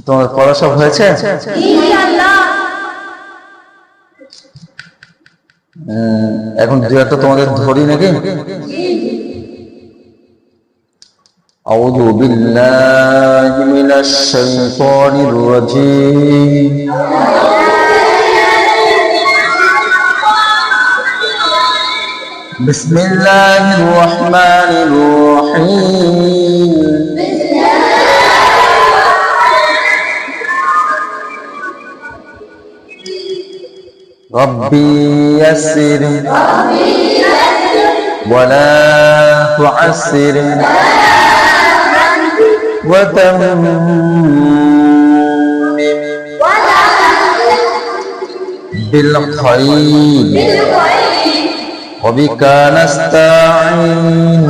তোমার পড়া সব হয়েছে? এখন দু একটা তোমাদের ধরি নাকি? أعوذ بالله من الشيطان الرجيم بسم الله الرحمن الرحيم ربي يسر ولا تعسر وتمم بالخير وبك نستعين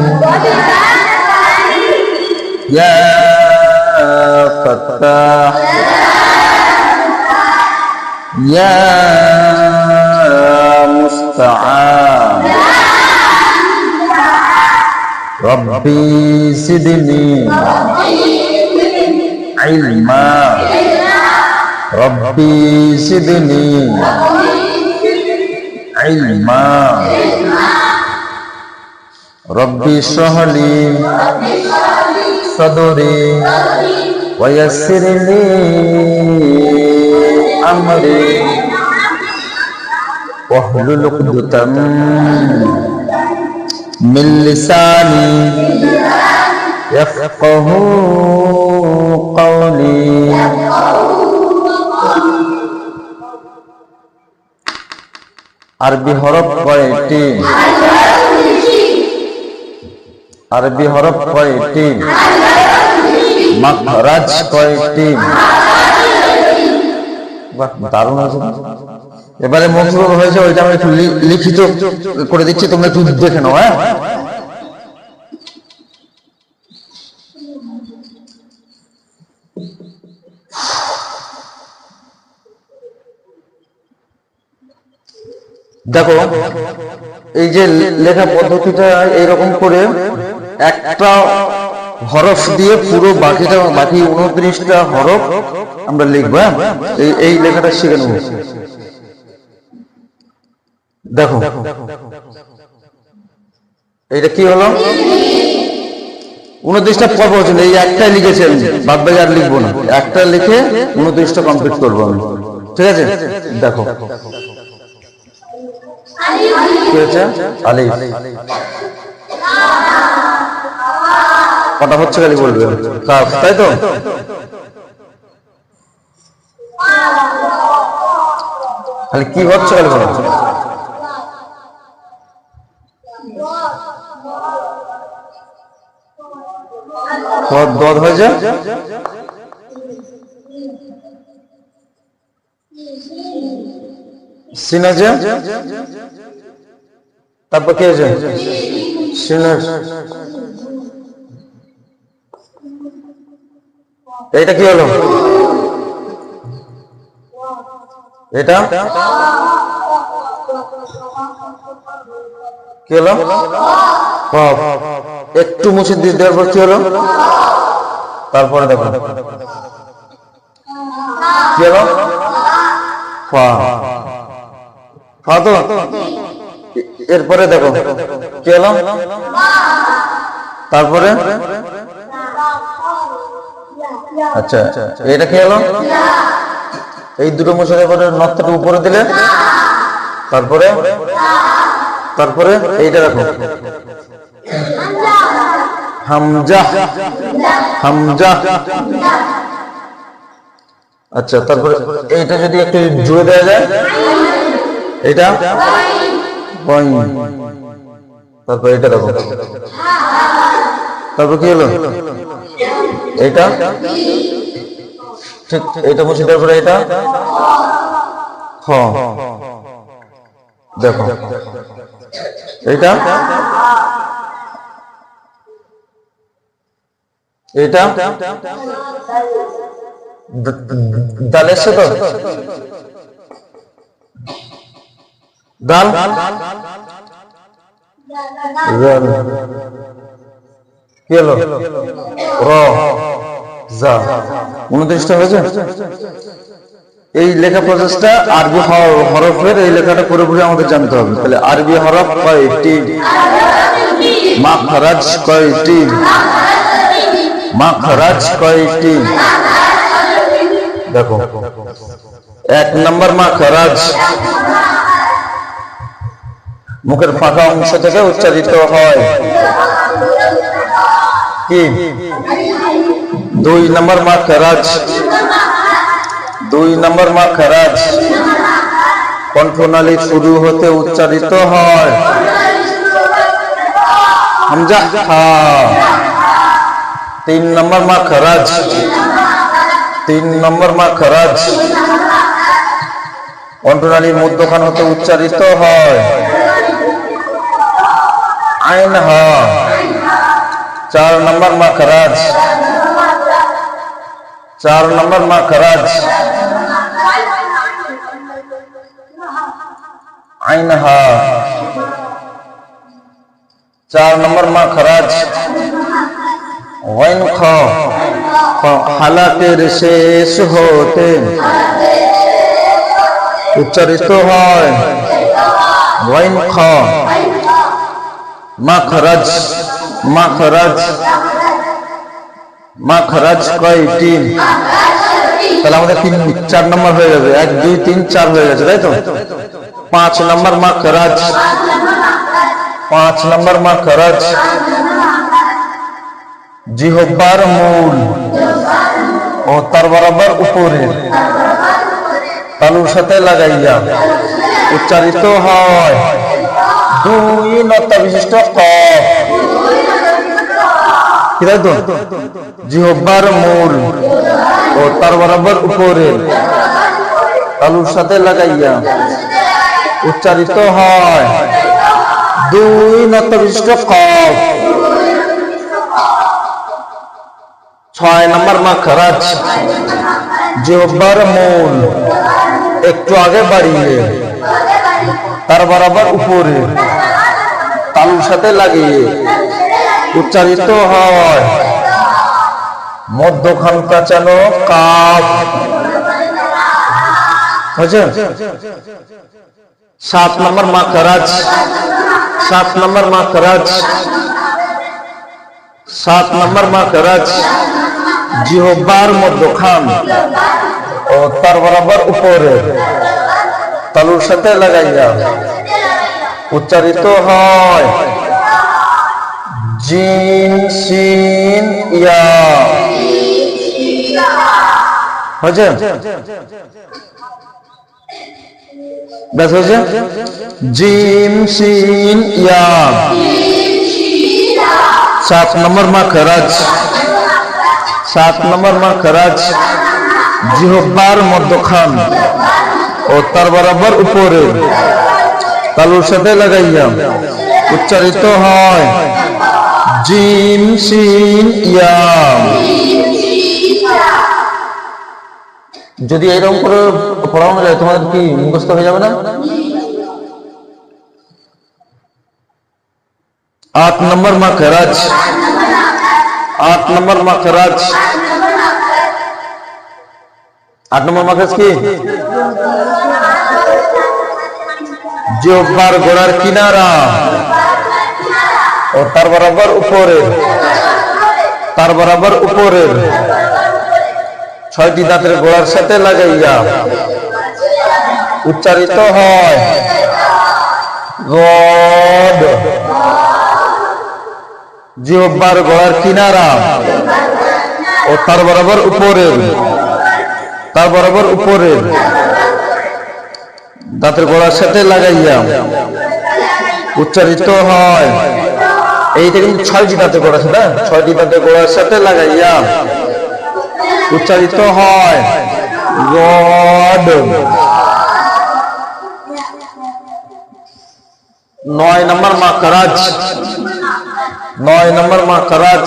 يا فتاح يا مستعان ربي زدني علما ربي زدني علما ربي اشرح لي صدري ويسر لي أمري واحلل عقدة من لساني يفقه قولي আরবি হরফ কয়টি? আরবি হরফ কয়টি? মাখরাজ কয়টি? বাহ, দারুণ আছে। এবারে মকরুর হয়েছে, ওইটা আমি একটু লিখিত করে দিচ্ছি, তোমরা একটু দেখে নাও। হ্যাঁ, দেখো এই যে লেখা পদ্ধতিটা এইরকম করে একটা হরফ দিয়ে পুরো বাকি 29টা হরফ আমরা লিখবো। এই লেখাটা শিখে নেব। দেখো এইটা কি হলো? 29টা পর্ব হচ্ছে, এই একটাই লিখেছেন, বাদ বাকি আর লিখবো না। একটা লিখে 29টা কমপ্লিট করবো আমি, ঠিক আছে? দেখো কি হচ্ছে? আলিফ। কটা হচ্ছে খালি বলবে। কাফ, তাই তো? খালি কি হচ্ছে খালি বলো। দদ হয়ে যায়। সিন আছে, তারপর কি আছে? এইটা কি হলো? এটা কি হলো? একটু মুছে দিয়ে দেওয়ার পর কি হলো? তারপরে দেখো কি হলো? তো এরপরে দেখো কি হলো? তারপরে আচ্ছা, এটা কি হলো? এই দুটো মুছে পরে নকটাকে উপরে দিলে, তারপরে তারপরে এইটা দেখো হামজা, হামজা। আচ্ছা, তারপরে এইটা যদি একটু জুড়ে দেওয়া যায়, এটা তারপর এটা দেখো, তারপর কি হলো? এইটা ঠিক, এইটা মুছে দেওয়ার পরে এটা দেখো, এইটা এটা দাল এসছে তো, দাল কি হলো? র যা 29টা হয়েছে। এই লেখা প্রসেসটা আরবি হরফের এই লেখাটা পুরোপুরি আমাদের জানতে হবে। তাহলে আরবি হরফ কয়টি, মাখরাজ কয়টি, মাখরাজ কয়টি? দেখো 1 নম্বর মাখরাজ মুখের ফাঁকা অংশ থেকে উচ্চারিত হয় কি? 2 নম্বর মাখরাজ, 2 নম্বর মাখরাজ কণ্ঠনালী শুরু হতে উচ্চারিত হয় হামজা হা। 3 নম্বর মাখরাজ, 3 নম্বর মাখরাজ কণ্ঠনালীর মধ্যখান হতে উচ্চারিত হয় আইন হা। 4 নম্বর মাখরাজ, 4 নম্বর মাখরাজ আইন হা। 4 নম্বর মাখরাজ গইন খ হালাকের শেষ হতে উচ্চারিত হয় গইন খ। মাখরাজ, মাখরাজ, মাখরাজ কয়টি? তাহলে আমাদের 4 নম্বর হয়ে যাবে। 1 2 3 4 হয়ে গেছে, তাই তো? 5 নম্বর মাখরাজ, 5 নম্বর মাখরাজ জিহ্বার মূল ও তার বরাবর উপরে তালুর সাথে লাগাইয়া উচ্চারিত হয় 2 নক্তা বিশিষ্ট কফ। কি তাই তো? জিহ্বার মূল ও তার বরাবর উপরে তালুর সাথে লাগাইয়া উচ্চারিত হয় 2 নক্তা বিশিষ্ট কফ। 6 নম্বর মাখরাজ জিহ্বার মূল একটু আগে বাড়িয়ে তার বরাবর উপরে তালুর সাথে লাগিয়ে উচ্চারিত হয় মধ্যখান কাঁচানো কাফ। বুঝছে? 7 নম্বর মাখরাজ, 7 নম্বর মাখরাজ, 7 নম্বর মাখরাজ জিহ্বার মধ্যখান ও তার বরাবর উপরে তালুর সাথে লাগাইয়া উচ্চারিত হয় জিম সিন ইয়া। হয়েছে? ব্যাস হয়েছে? জিম সিন ইয়া 7 নম্বর মাখরাজ, 7 নম্বর মাখরাজ জিহ্বার মধ্যখান ও তার বরাবর উপরে তালুর সাথে লাগাইয়া উচ্চারিত হয় জিম সিন ইয়া। যদি এরকম করে পড়ানো যায় তোমাদের কি মুখস্থ হয়ে যাবে না? 8 নম্বর মাখরাজ, 8 নম্বর মাখরাজ, 8 নম্বর মাখরাজ কি? জিহ্বার গোড়ার কিনারা ও তার বরাবর উপরে, তার বরাবর উপরের 6টি দাঁতের গোড়ার সাথে লাগাইয়া উচ্চারিত হয় গদ। জিহ্বার গোড়ার কিনারা ও তার বরাবর উপরের, তার বরাবর উপরের দাঁতের গোড়ার সাথে লাগাইয়া উচ্চারিত হয়। এইটা কিন্তু 6টি দাঁতের গোড়ার সাথে, 6টি দাঁতের গোড়ার সাথে লাগাইয়া উচ্চারিত হয় গড। 9 নম্বর মাখরাজ, 9 নম্বর মাখরাজ,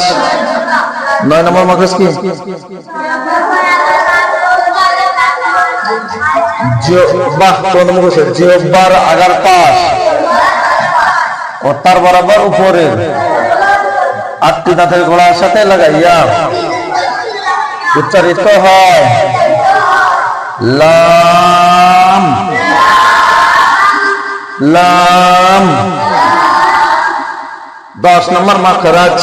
9 নম্বর মাখরাজ কি? জিহ্বার আগার পাশ ও তার বরাবর উপরে 8টি দাঁতের গোড়ার সাথে লাগাইয়া উচ্চারিত হয় লাম লাম। 10 নম্বর মাখরাজ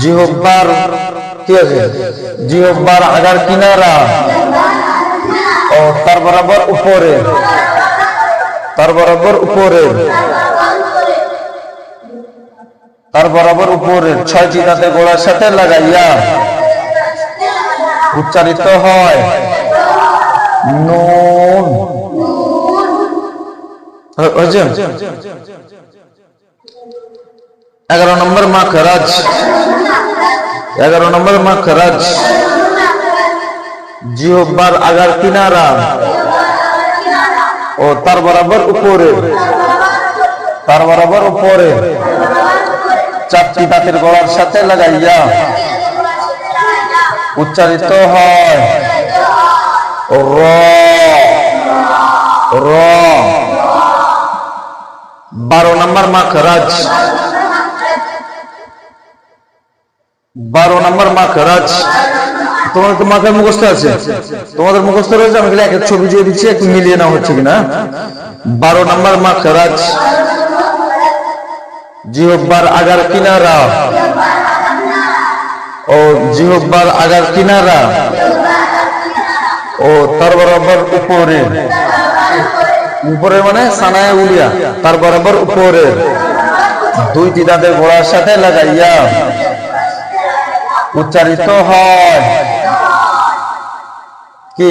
জিহ্বার কি আছে জিহ্বার আগার কিনারা ও তার বরাবর উপরে তার বরাবর উপরে তার বরাবর উপরে 6টি দাঁতের গোড়ার সাথে লাগাইয়া উচ্চারিত হয় নুন। 11 নম্বর মাখরাজ 11 নম্বর মাখরাজ জিহ্বার আগার কিনারা ও তার বরাবর উপরে তার বরাবর উপরে 4টি দাঁতের গোড়ার সাথে লাগাইয়া উচ্চারিত হয় র র। 12 নম্বর মাখরাজ 12 নম্বর মাখরাজ তোমাদের তো মাথায় মুখস্থ আছে তোমাদের মুখস্থ রয়েছে আমি এক এক ছবি দিয়ে দিচ্ছি একটু মিলিয়ে নেওয়া হচ্ছে কিনা। 12 নম্বর মাখরাজ জিহ্বার আগার কিনারা ও জিহ্বার আগার কিনারা ও তার বরাবর উপরে উপরে মানে সানায় উলিয়া তার বরাবর উপরে 2টি দাঁতের গোড়ার সাথে লাগাইয়া উচ্চারিত হয় কি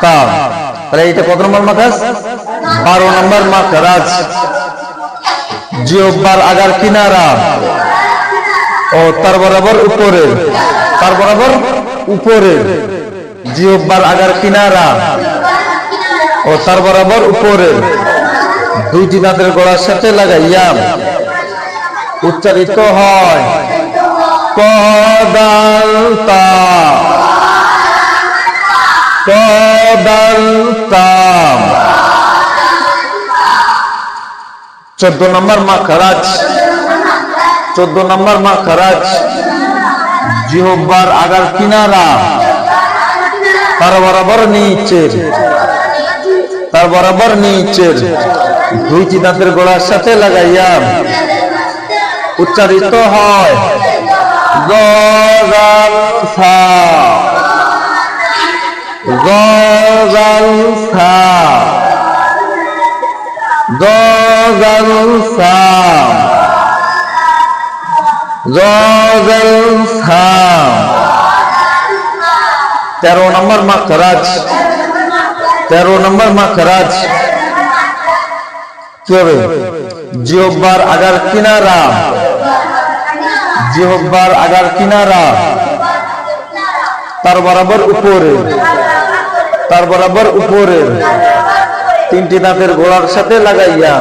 তাহলে এটা কত নম্বর মাখরাজ 12 নম্বর মাখরাজ জিহ্বার আগার কিনারা ও তার বরাবর উপরে তার বরাবর উপরে জিহ্বার আগার কিনারা ও তার বরাবর উপরে 2টি দাঁতের গোড়ার সাথে লাগাইয়া উচ্চারিত হয় কদালতা কদালতা। 14 নম্বর মাখরাজ 14 নম্বর মাখরাজ জিহ্বার আগার কিনারা তার বরাবর নিচের তার বরাবর নিচের 2টি দাঁতের গোড়ার সাথে লাগাইয়া উচ্চারিত হয় গজালসা গজালসা গজালসা গজালসা। 13 নম্বর মাখরাজ 13 নম্বর মাখরাজ কি হবে জিহ্বার আগার কিনারা জিহ্বার আগার কিনারা তার বরাবর উপরে তার বরাবর উপরে 3টি দাঁতের গোড়ার সাথে লাগাইয়া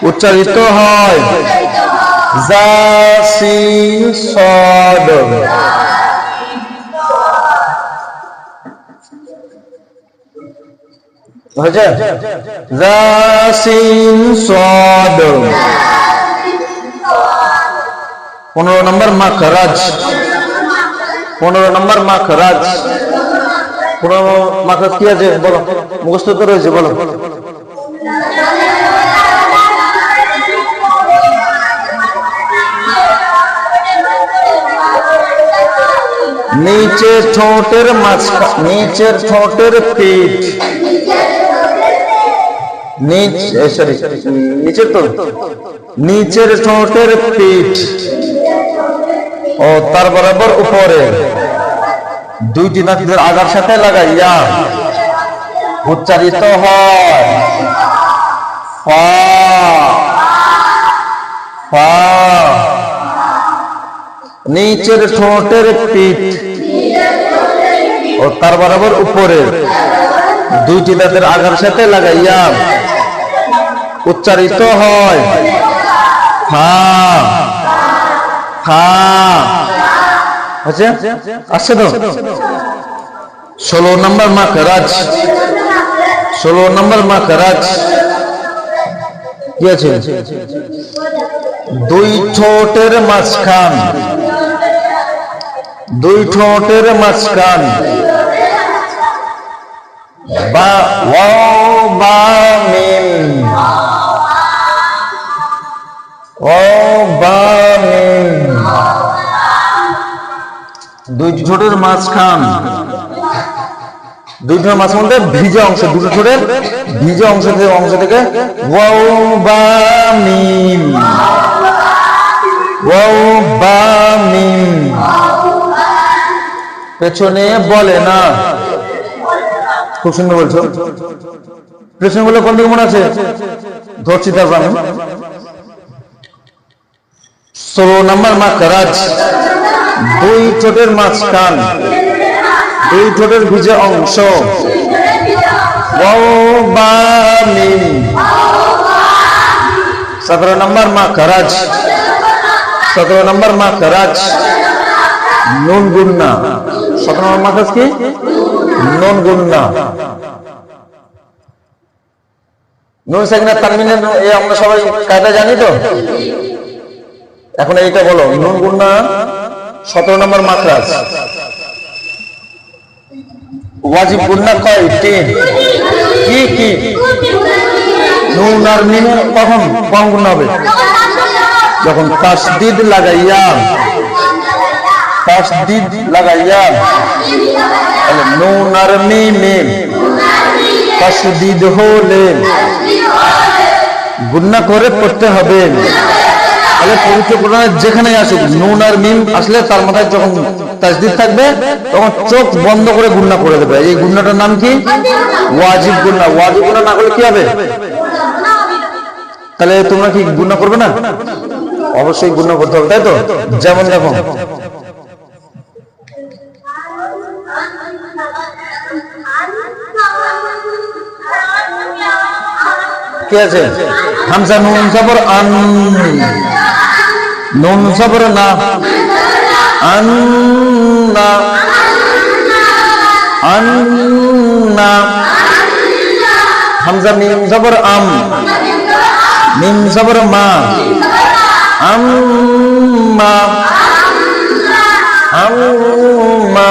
উচ্চারিত হয় জাসিন সদ। হয়েছে জাসিন সদ। 15 নম্বর মাখরাজ 15 নম্বর মাখরাজ 15 মাখরাজ কি আছে বলো মুখস্থ তো রয়েছে বলো नीचे ठोंटेर नीचे ठोंटेर पीठ नीचे तो नीचे ठोंटेर पीठ और तार बराबर ऊपरे দুইটি দাঁতের আগার সাথে লাগাইয়া উচ্চারিত হয় ফা ফা। नीचेर ठोंटेर पीठ और तार बराबर ऊपरे দুইটি দাঁতের আগার সাথে লাগাইয়া উচ্চারিত হয় ফা ফা আচ্ছা আসছে তো 16 নম্বর মাখরাজ 16 নম্বর মাখরাজ কি আছে দুই ঠোঁটের মাঝখান দুই ঠোঁটের মাঝখান বা ওয়াও বা মিম ওয়াও বা মিম দুই ঠোঁটের মাঝখান দুই ঠোঁটের মাঝখান বলতে ভিজা অংশ দুটো ঠোঁটের ভিজা অংশ থেকে ওয়াও বা মিম ওয়াও বা মিম পেছনে বলে না খুব সুন্দর বলছো পেছনে বলে কোন দিকে মনে আছে ধরছি তারপর আমি 16 নম্বর মাখরাজ দুই ঠোঁটের মাঝখান দুই ঠোঁটের ভিজে অংশ ওয়াও বা মিম 17 নম্বর মাখরাজ 17 নম্বর মাখরাজ নুন গুন্না 17 নম্বর মাখরাজ কি নুন গুন্না নুন সাকিনা তানবিনের এই আমরা সবাই কায়দা জানি তো এখন এইটা বলো নুন গুন্না 17 নম্বর মাখরাজ ওয়াজিব গুন্না কয়টি কি কি নুন আর মিমে কখন কম গুন্না হবে যখন তাসদিদ লাগাইয়া তাহলে নুন আর মিমে তাসদিদ হলে গুন্না করে পড়তে হবে তাহলে পবিত্র কোরআনে যেখানে আসুক নুন আর মিম আসলে তার মাথায় যখন তাসদিদ থাকবে তখন চোখ বন্ধ করে গুন্না করে দেবে এই গুন্নাটার নাম কি ওয়াজিব গুন্না ওয়াজিব গুন্না না করলে কি হবে তাহলে তোমরা কি গুন্না করবে না অবশ্যই গুন্না করতে হবে তাই তো যেমন দেখো কি আছে হামজা নুন জবর আন নুন জবর না আন্না আন্না হামজা মিম জবর আম মিম জবর মা আম্মা আম্মা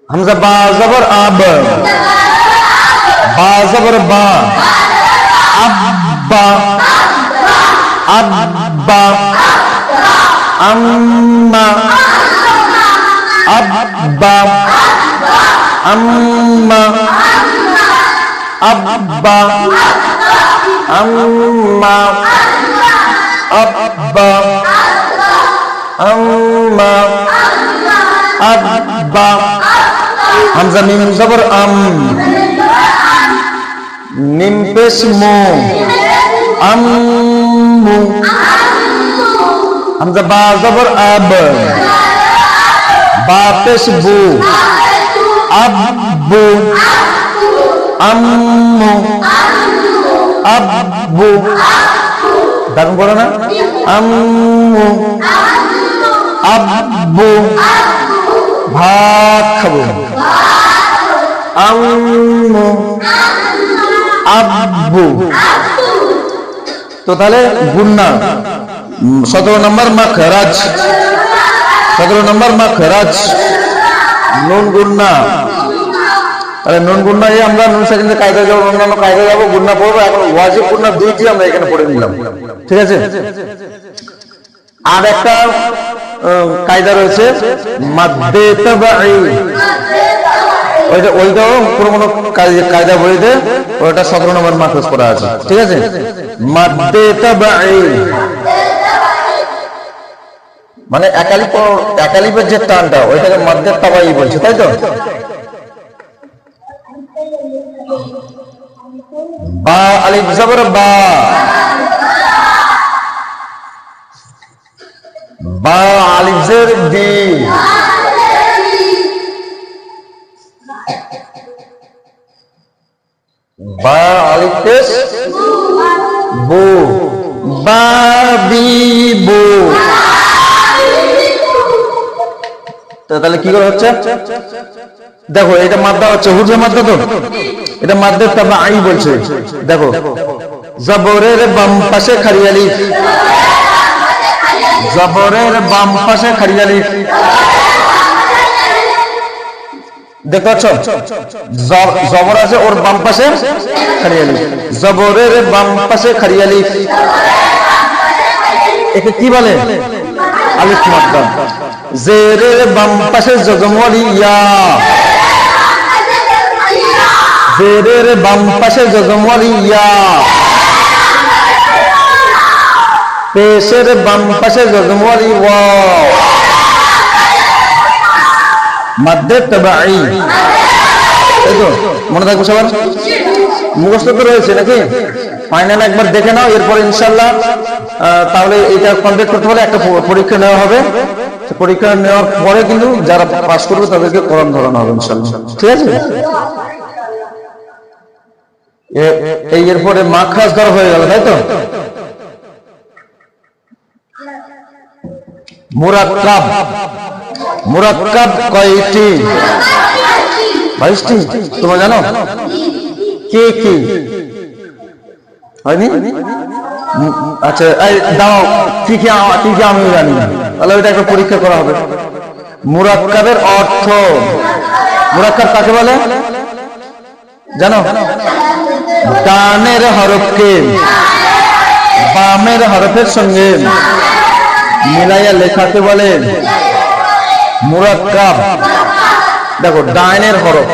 হামজা বা জবর আব বা জবর বা আব্বা আব্বা আম্মা আব্বা আম্মা আব্বা আম্মা আব্বা আম্মা আব্বা হামজা মিম জবর আম মিম পেশ মু আম্মু হামজা বা জবর আব বা পেশ বু আব্বু আম্মু আব্বু দারুণ বলো না আম্মু আব্বু ভাত খাবো আম্মু আব্বু তো তাহলে গুন্না 17 নম্বর মাখরাজ 17 নম্বর মাখরাজ নুন গুন্না তাহলে নুন গুন্না আমরা নুন সাকিনের কায়দা যাবো অন্যান্য কায়দা যাবো গুন্না পড়বো এখন ওয়াজিব গুন্না দুইটি আমরা এখানে পড়ে নিলাম ঠিক আছে আর একটা কায়দা রয়েছে মাদ্দে তাবাঈ ওইটাও কোনো কায়দা বইতে ওটা 17 নম্বর মাখরাজ করা আছে ঠিক আছে মাদ্দে তাবাঈ মানে একালিপের যে টানটা ওইটাকে মাদ্দে তাবাঈ বলছে তাই তো বা আলিফ জবর বা বা আলিফ জের বি বা আলিফ পেশ বু, বাবিবু। তাহলে কি করে হচ্ছে? দেখো এটা মাদ্দা হচ্ছে, হুরফে মাদ্দা তো, এটা মাদ্দের তাবাঈ বলছে। দেখো জবরের বাম পাশে খালি আলিফ, জবরের বাম পাশে খালি আলিফ, দেখতে পাচ্ছ? জবর আছে ওর বাম পাশে খালি আলিফ, জবরের বাম পাশে খালি আলিফ, একে কি বলে? আলিফ মাদ্দা। জেরের বাম পাশে জজম ওয়ালি ইয়া, জেরের বাম পাশে জজম ওয়ালি ইয়া, পেশের বাম পাশে জজম ওয়ালি ওয়াও, মাদ্দে তাবাঈ। এই তো মনে থাকবে সবার? মুখস্থ তো রয়েছে নাকি? ফাইনাল একবার দেখে নাও, এরপর ইনশাআল্লাহ তাহলে এটা কমপ্লিট করতে হলে একটা পরীক্ষা নেওয়া হবে। পরীক্ষা নেওয়ার পরে কিন্তু যারা পাস করবে তাদেরকে কোরআন ধরানো হবে ইনশাআল্লাহ, ঠিক আছে? এই এরপরে মাখরাজ ধরা হয়ে গেল, তাই তো? মুরাক্কাব, মুরাক্কাব কয়টি? 22টি। তোমরা জানো কে কি হয়নি? আচ্ছা দাও, কি কি আমি জানি না, তাহলে ওইটা একটা পরীক্ষা করা হবে। মুরাক্কাবের অর্থ, মুরাক্কাব কাকে বলে জানো? ডানের হরফকে বামের হরফের সঙ্গে মিলাইয়া লেখাকে বলে মুরাক্কাব। দেখো ডাইনের হরফ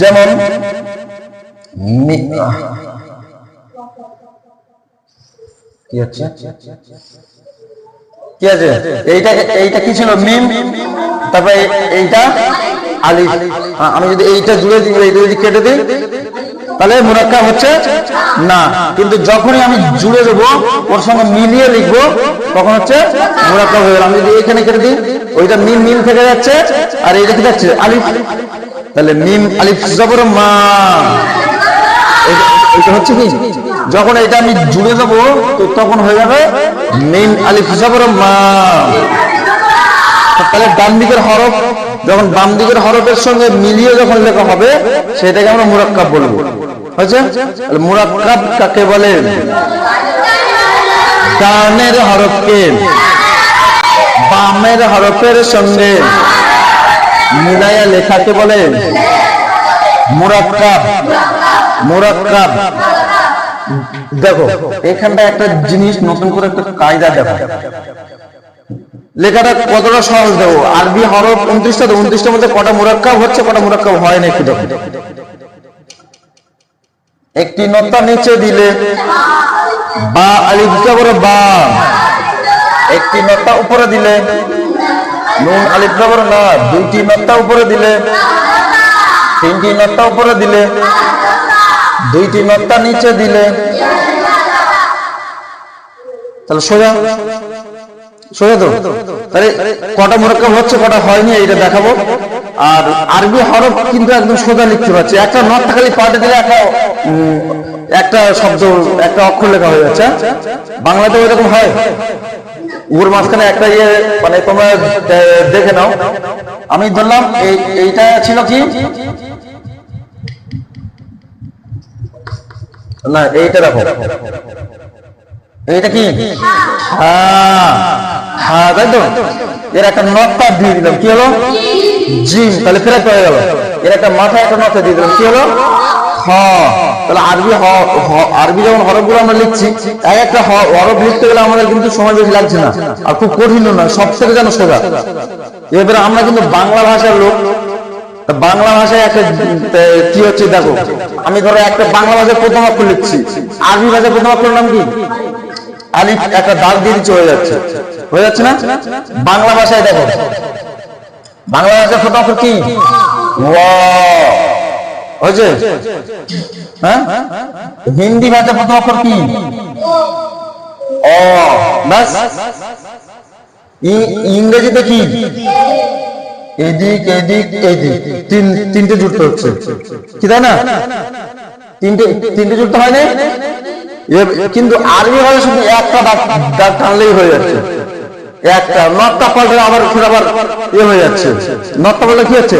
যেমন কি আছে, কি আছে? এইটা কি ছিল? মিম, তারপরে এইটা আলিফ। আমি যদি এইটা জুড়ে দিই, এইটা যদি কেটে দিই, তাহলে মুরাক্কাব হচ্ছে না। কিন্তু যখনই আমি জুড়ে দেবো, ওর সঙ্গে মিলিয়ে লিখবো, তখন হচ্ছে মুরাক্কাব হয়ে গেল। আমি যদি এইখানে কেটে দিই, ওইটা মিম মিম থেকে যাচ্ছে, আর এইটা কি যাচ্ছে? আলিফ। তাহলে মিম আলিফ জবর মা, এটা হচ্ছে কি? যখন এটা আমি জুড়ে দেবো তো তখন হয়ে যাবে মিম আলিফ জবর মা। তাহলে ডান দিকের হরফ যখন বাম দিকের হরফের সঙ্গে মিলিয়ে যখন লেখা হবে, সেটাকে আমরা মুরাক্কাব বলবো। হয়েছে? মুরাক্কাব কাকে বলে? ডানের হরফকে বামের হরফের সঙ্গে মিলাইয়া লেখাকে বলে মুরাক্কাব। মুরাক্কাব। দেখো এখানটা একটা জিনিস, নতুন করে একটা কায়দা দেখো, লেখাটা কতটা সহজ। দেবো আরবি হরফ 29টা, 29টার মধ্যে কটা মুরাক্কাব হচ্ছে, কটা মুরাক্কাব হয় না একটু দেখো। একটি নক্তা নিচে দিলে বা আলিফ জবর বা, একটি নক্তা উপরে দিলে নুন আলিফ জবর না, দুইটি নক্তা উপরে দিলে, তিনটি নক্তা উপরে দিলে, দুইটি নক্তা নিচে দিলে, তাহলে সোজা সোজা তো। তাহলে কটা মুরাক্কাব হচ্ছে, কটা হয়নি, এইটা দেখাবো। আর আরবি হরফ কিন্তু একদম সোজা লিখতে পারছি, একটা নক্তা খালি পাল্টে দিলে একটা শব্দ, একটা অক্ষর লেখা হয়ে যাচ্ছে। বাংলাতে ওইরকম হয়? ওর মাঝখানে একটা ইয়ে, মানে তোমরা দেখে নাও। আমি ধরলাম এইটা ছিল কি না, এইটা দেখো, এইটা কি? হ্যাঁ হ্যাঁ, তাই তো। এর একটা নক্তা দিয়ে দিলাম, কি হলো? জিম। তাহলে ফেরত হয়ে গেল। এর একটা মাথায় একটা নক্তা দিয়ে দিলাম, কি হলো? হ। তাহলে আরবি যখন হরফগুলো আমরা লিখছি, এক একটা হরফ লিখতে গেলে আমাদের কিন্তু সময় বেশি লাগছে না, আর খুব কঠিন না, সব থেকে যেন সোজা। এবারে আমরা কিন্তু বাংলা ভাষার লোক, বাংলা ভাষায় একটা কি হচ্ছে দেখো, আমি ধরো একটা বাংলা ভাষায় প্রথম অক্ষর লিখছি, আরবি ভাষায় প্রথম অক্ষরের নাম কি? আলিফ, একটা দাগ দিয়ে দিচ্ছে, হয়ে যাচ্ছে, হয়ে যাচ্ছে না? বাংলা ভাষায় দেখো, বাংলা ভাষায় প্রথম অক্ষর কি? ওয়া। হয়েছে? হ্যাঁ। হিন্দি ভাষায় প্রথম অক্ষর কি? অ। ব্যাস। ইংরেজিতে কি? এদিক এদিক এদিক, তিনটে জুড়তে হচ্ছে, কি তাই না? তিনটে যুক্ত হয় না, কিন্তু আরবি ভাষা শুধু একটা দাগ টানলেই হয়ে যাচ্ছে, একটা নটটা পাল্টে আবার ফের আবার হয়ে যাচ্ছে। নটটা বললে কি হচ্ছে,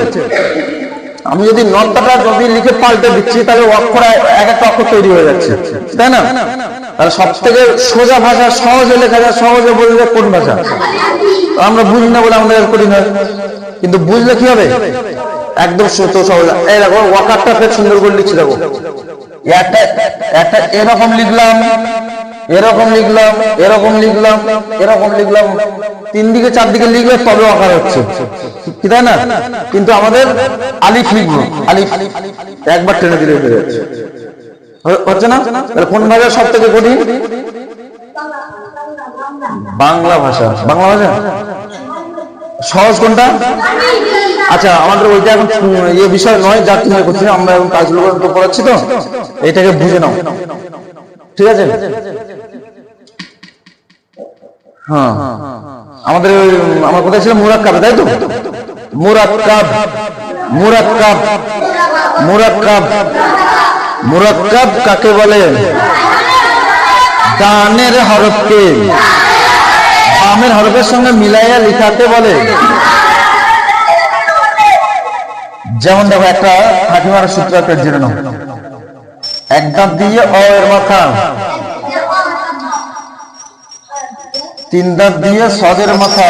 আমি যদি নটটা যদি লিখে পাল্টে দিচ্ছি তাহলে অক্ষর এক একটা অক্ষর তৈরি হয়ে যাচ্ছে, তাই না? তাহলে সব থেকে সোজা ভাষা, সহজে লেখা যায়, সহজে বলে যায় কোন ভাষা? আমরা বুঝি না বলে আমাদের কঠিন হয়, কিন্তু বুঝলে কি হবে, একদম সহজ। এই দেখো ওয়াকারটা ফের সুন্দর করে লিখছি, দেখো একটা এরকম লিখলাম, এরকম লিখলাম, এরকম লিখলাম, এরকম লিখলাম, তিন দিকে চারদিকে লিখলে তবে আকার হচ্ছে, কি তাই না? কিন্তু আমাদের আলিফ লিখবো, আলিফ একবার টেনে দিলে হয়ে যাচ্ছে, হচ্ছে না? কোন ভাষা সব থেকে কঠিন? বাংলা ভাষা। বাংলা ভাষা সহজ কোনটা? আচ্ছা, আমাদের ওইটা এখন বিষয় নয়, যা তুমি করছি, আমরা এখন কাজগুলো পড়াচ্ছি, তো এটাকে বুঝে নাও, ঠিক আছে? হ্যাঁ, আমাদের আমার কোথায় ছিল, মুরাক্কাব, তাই তো? মুরাক্কাব, মুরাক্কাব, মুরাক্কাব, মুরাক্কাব কাকে বলে? ডানের হরফকে বামের হরফের সঙ্গে মিলাইয়া লিখাতে বলে। যেমন দেখো, একটা ফাঁকিমার সূত্র একটা জেনে নাও। এক দাঁত দিয়ে অ এর মাথা, তিন দাঁত দিয়ে সদের মাথা,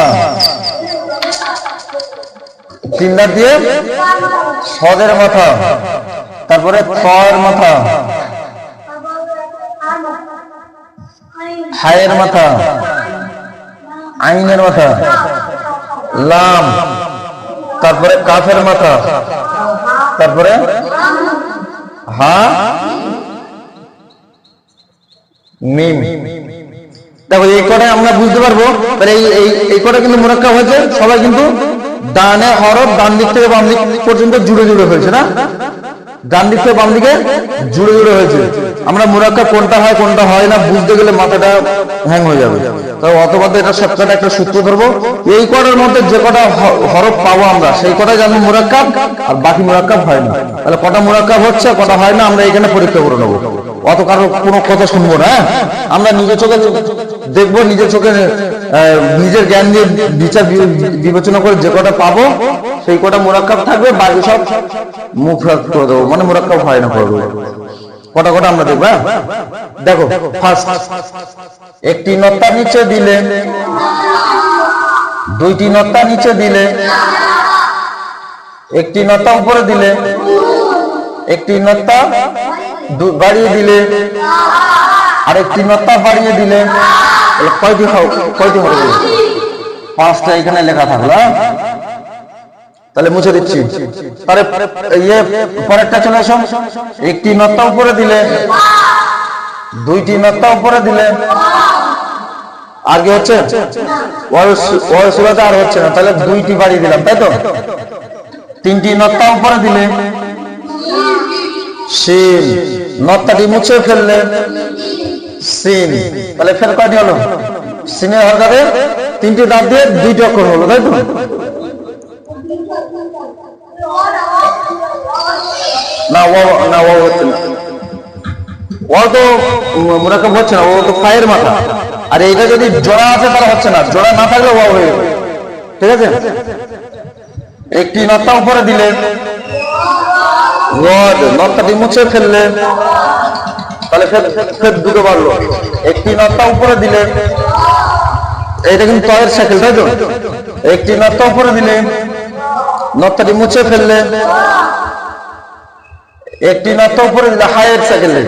তিন দাঁত দিয়ে সদের মাথা, তারপরে ত এর মাথা, হায়ের মাথা, আইনের মাথা, লাম, তারপরে কাফের মাথা, তারপরে হা, মিম। দেখো এই কটাই আমরা বুঝতে পারবো, এই কটা কিন্তু মুরাক্কাব হয়েছে, সবাই কিন্তু ডানে হরফ ডান দিক থেকে বাম দিক পর্যন্ত জুড়ে জুড়ে হয়েছে না, ডান দিক থেকে বাম দিকে জুড়ে জুড়ে হয়েছে। আমরা মুরাক্কাব কোনটা হয় কোনটা হয় না বুঝতে গেলে মাথাটা হ্যাং হয়ে যাবে। তবে অথবা এটা সবকটা একটা সূত্র ধরবো, এই কটার মধ্যে যে কটা হরফ পাবো আমরা সেই কটাই জানবো মুরাক্কাব, আর বাকি মুরাক্কাব হয় না। তাহলে কটা মুরাক্কাব হচ্ছে কটা হয় না আমরা এখানে পরীক্ষা করে নেবো, অত কারো কোনো কথা শুনবো না। আমরা নিজের চোখে দেখবো, নিজের চোখে নিজের জ্ঞান দিয়ে বিচার বিবেচনা করে যে কটা পাবো সেই কটা মুরাক্কাব থাকবে, বাকি সব মুখ করে দেবো, মানে মুরাক্কাব হয় না করবো। কটা কটা আমরা দেখবো। দেখো ফার্স্ট, একটি নত্তা নিচে দিলে, দুইটি নত্তা নিচে দিলে, একটি নত্তা উপরে দিলে, একটি নত্তা বাড়িয়ে দিলে, আর একটি নত্তা বাড়িয়ে দিলে, কয়টি হবে? পাঁচটা এখানে লেখা থাকলো। তাহলে মুছে দিচ্ছি। তাহলে পরেরটা চলে আসো, একটি নত্তা উপরে দিলে, দুইটি নত্তা উপরে দিলে, আগে হচ্ছে আর হচ্ছে না, তাহলে দুইটি বাড়িয়ে দিলাম, তাই তো? তিনটি নত্তা উপরে দিলে, সিন, নত্তাটি মুছে ফেললে সিন, তাহলে ফের কয়টি হলো? সিনের হরকাতে তিনটি দাঁত দিয়ে দুইটি অক্ষর হলো, তাই তো? না ও হচ্ছে না, ও তো মুরাক্কাব হচ্ছে না, ও তো পায়ের মাথা। আর এইটা যদি জোড়া আছে তাহলে হচ্ছে না, জোড়া না থাকলে ও হয়ে যাবে, ঠিক আছে? একটি নত্তা উপরে দিলে, নত্তাটি মুছে ফেললে, তাহলে ফের দুটো বাড়লো। একটি নত্তা উপরে দিলে, এটা কিন্তু তয়ের সাইকেল, তাই তো? একটি নত্তা উপরে দিলে, নত্তাটি মুছে ফেললে, একটি নত্তা উপরে দিলে, হায়ের সাইকেলে,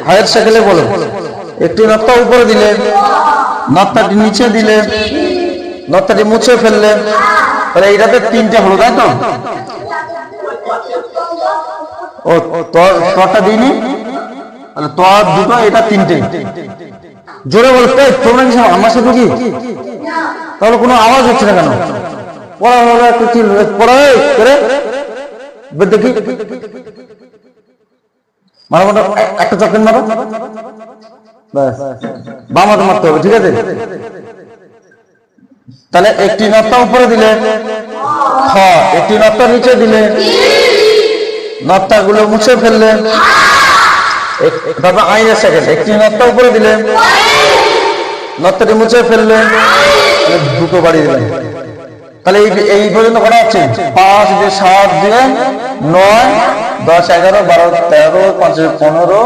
হায়ের সাইকেলে বলো। একটি নত্তা উপরে দিলে, নত্তাটি নিচে দিলে, নত্তাটি মুছে ফেললে, তাহলে এইটাতে তিনটে হলো, তাই তো? ও তটা দিইনি, তাহলে ত দুটো, এটা তিনটে। জোরে বলো, তোমরা কি আমার সাথে কি? তাহলে কোনো আওয়াজ হচ্ছে না কেন? পড়া হলো একটু পড়া করে দেখি, মারো একটা চকলেট মারো, বাম হাতে মারতে হবে, ঠিক আছে? তাহলে একটি নত্তা উপরে দিলে খ, একটি নত্তা নিচে দিলে, নত্তা গুলো মুছে ফেললে তারপর আইনের সেকেন্ড একটি নকটা উপরে দিলে, নকটাটি মুছে ফেললে, দুটো বাড়ি দিলেন। তাহলে এই পর্যন্ত করা হচ্ছে 5 দিয়ে 7 দিয়ে 9 10 11 12 13 5 15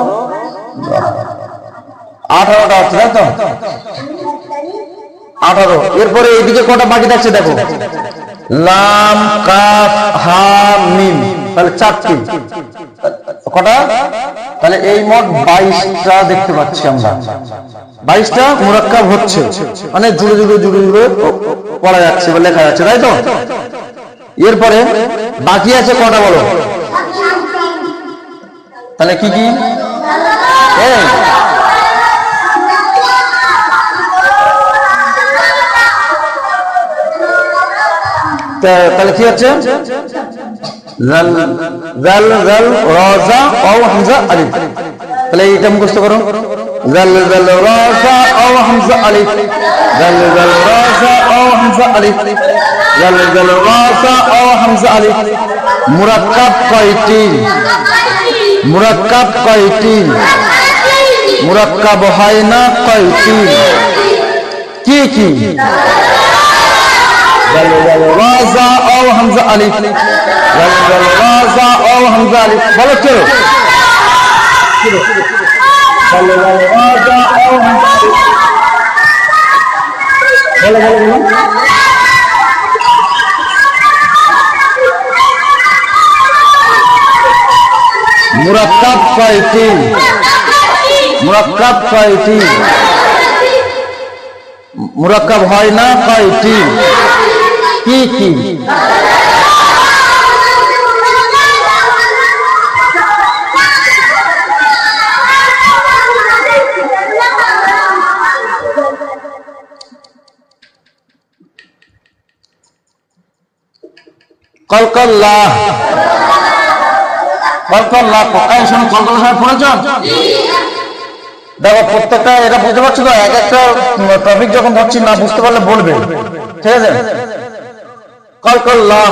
18টা হচ্ছে, তাই তো 18। এরপরে এইদিকে কটা বাকি থাকছে দেখো, লাম কাফ হা মিম, তাহলে 4টি কটা, তাহলে এই মোট 22টা দেখতে পাচ্ছি আমরা। 22টা মুরাক্কাব হচ্ছে, মানে জুড়ে জুড়ে জুড়ে জুড়ে পড়া যাচ্ছে বা লেখা যাচ্ছে, তাই তো। এরপরে বাকি আছে কটা বলো, তাহলে কি কি, তাহলে কি হচ্ছে, জাল জাল জাল রাজা ও হামজা আলিফ। তাহলে এটা মুখস্থ করো, জাল জাল রাজা ও হামজা আলিফ, জাল জাল রাজা ও হামজা আলিফ, জাল জাল রাজা ও হামজা আলিফ। মুরাক্কাব কয়টি, মুরাক্কাব কয়টি, মুরাক্কাব হয় না কয়টি, কি কি, জাল জাল রাজা ও হামজা আলিফ, জাল জাল রাজা ও হামজা আলিফ। বলো চলো, জাল জাল রাজা ও হামজা আলিফ, বলো বলো বলো। মুরাক্কাব কয়টি, মুরাক্কাব কয়টি, মুরাক্কাব হয় না কয়টি, কি কি, কলকল্লাহ, কলকল্লাহ কোথায় শুনে, কলকল্লাহ সময় পড়েছ? দেখো প্রত্যেকটা এটা বুঝতে পারছো তো, এক একটা টপিক যখন ধরছি না বুঝতে পারলে বলবে, ঠিক আছে। কলকল্লাহ